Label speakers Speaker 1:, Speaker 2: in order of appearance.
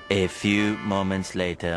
Speaker 1: A few moments later.